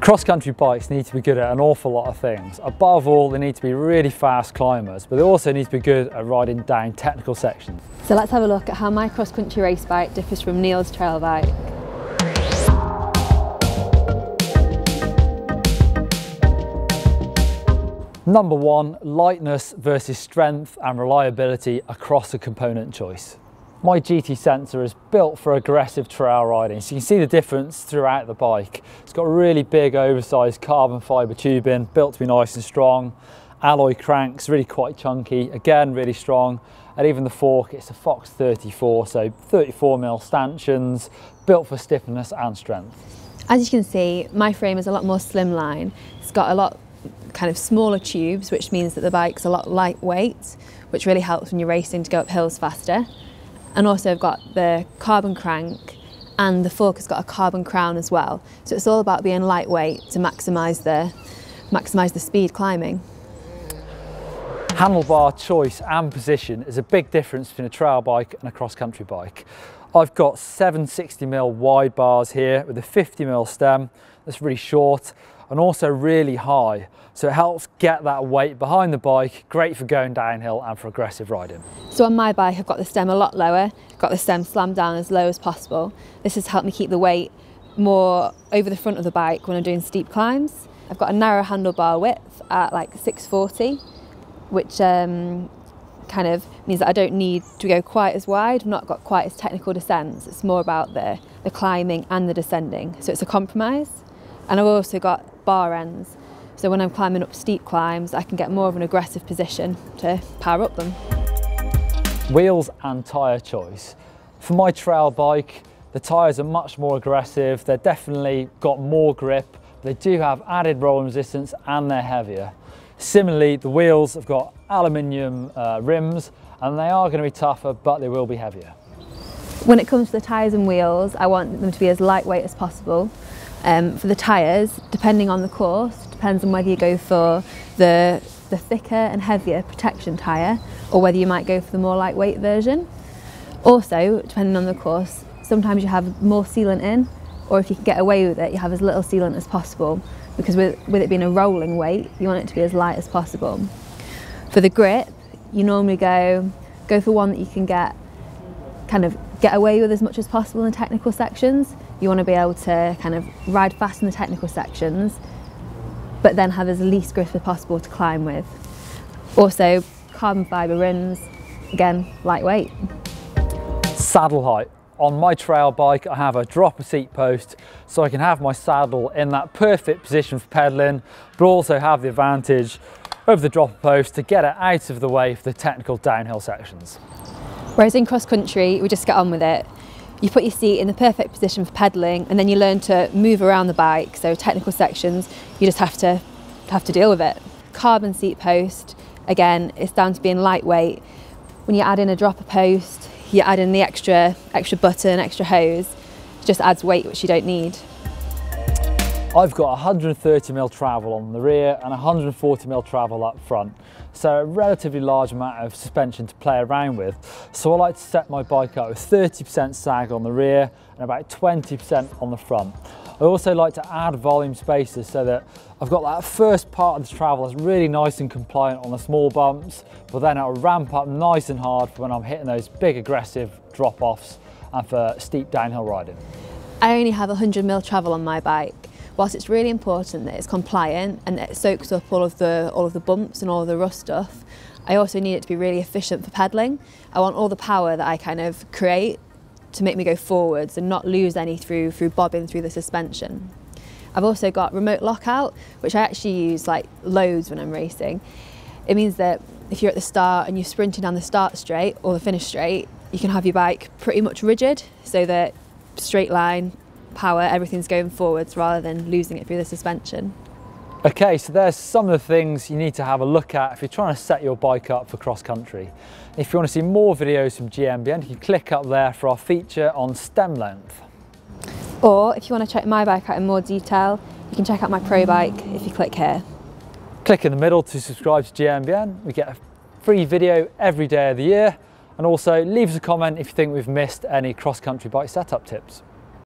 Cross-country bikes need to be good at an awful lot of things. Above all, they need to be really fast climbers, but they also need to be good at riding down technical sections. So let's have a look at how my cross-country race bike differs from Neil's trail bike. Number one, lightness versus strength and reliability across a component choice. My GT sensor is built for aggressive trail riding, so you can see the difference throughout the bike. It's got really big oversized carbon fibre tubing, built to be nice and strong. Alloy cranks, really quite chunky, again really strong. And even the fork, it's a Fox 34, so 34mm stanchions, built for stiffness and strength. As you can see, my frame is a lot more slimline. It's got a lot kind of smaller tubes, which means that the bike's a lot lightweight, which really helps when you're racing to go up hills faster. And also I've got the carbon crank, and the fork has got a carbon crown as well. So it's all about being lightweight to maximise the speed climbing. Handlebar choice and position is a big difference between a trail bike and a cross-country bike. I've got 760mm wide bars here with a 50mm stem that's really short and also really high, so it helps get that weight behind the bike, great for going downhill and for aggressive riding. So on my bike I've got the stem a lot lower, got the stem slammed down as low as possible. This has helped me keep the weight more over the front of the bike when I'm doing steep climbs. I've got a narrow handlebar width at like 640, which kind of means that I don't need to go quite as wide. I've not got quite as technical descents. It's more about the climbing and the descending, so it's a compromise. And I've also got bar ends, so when I'm climbing up steep climbs I can get more of an aggressive position to power up them. Wheels and tyre choice. For my trail bike, the tyres are much more aggressive. They've definitely got more grip. They do have added rolling resistance and they're heavier. Similarly, the wheels have got aluminium rims and they are going to be tougher, but they will be heavier. When it comes to the tyres and wheels, I want them to be as lightweight as possible. For the tyres, depending on the course, depends on whether you go for the thicker and heavier protection tyre or whether you might go for the more lightweight version. Also, depending on the course, sometimes you have more sealant in, or if you can get away with it, you have as little sealant as possible, because with it being a rolling weight, you want it to be as light as possible. For the grip, you normally go for one that you can get away with as much as possible in the technical sections. You want to be able to kind of ride fast in the technical sections, but then have as least grip as possible to climb with. Also, carbon fibre rims, again, lightweight. Saddle height. On my trail bike, I have a dropper seat post, so I can have my saddle in that perfect position for pedalling, but also have the advantage of the dropper post to get it out of the way for the technical downhill sections. Whereas in cross country, we just get on with it. You put your seat in the perfect position for pedalling, and then you learn to move around the bike. So technical sections, you just have to deal with it. Carbon seat post, again, it's down to being lightweight. When you add in a dropper post, you add in the extra button, extra hose, it just adds weight which you don't need. I've got 130mm travel on the rear and 140mm travel up front, so a relatively large amount of suspension to play around with. So I like to set my bike up with 30% sag on the rear and about 20% on the front. I also like to add volume spacers so that I've got that first part of the travel that's really nice and compliant on the small bumps, but then it'll ramp up nice and hard for when I'm hitting those big aggressive drop-offs and for steep downhill riding. I only have 100mm travel on my bike. Whilst it's really important that it's compliant and that it soaks up all of the bumps and all of the rough stuff, I also need it to be really efficient for pedalling. I want all the power that I kind of create to make me go forwards and not lose any through bobbing through the suspension. I've also got remote lockout, which I actually use like loads when I'm racing. It means that if you're at the start and you're sprinting down the start straight or the finish straight, you can have your bike pretty much rigid so that straight line, power, everything's going forwards rather than losing it through the suspension. Okay, so there's some of the things you need to have a look at if you're trying to set your bike up for cross country. If you want to see more videos from GMBN, you can click up there for our feature on stem length. Or if you want to check my bike out in more detail, you can check out my pro bike if you click here. Click in the middle to subscribe to GMBN. We get a free video every day of the year, and also leave us a comment if you think we've missed any cross country bike setup tips.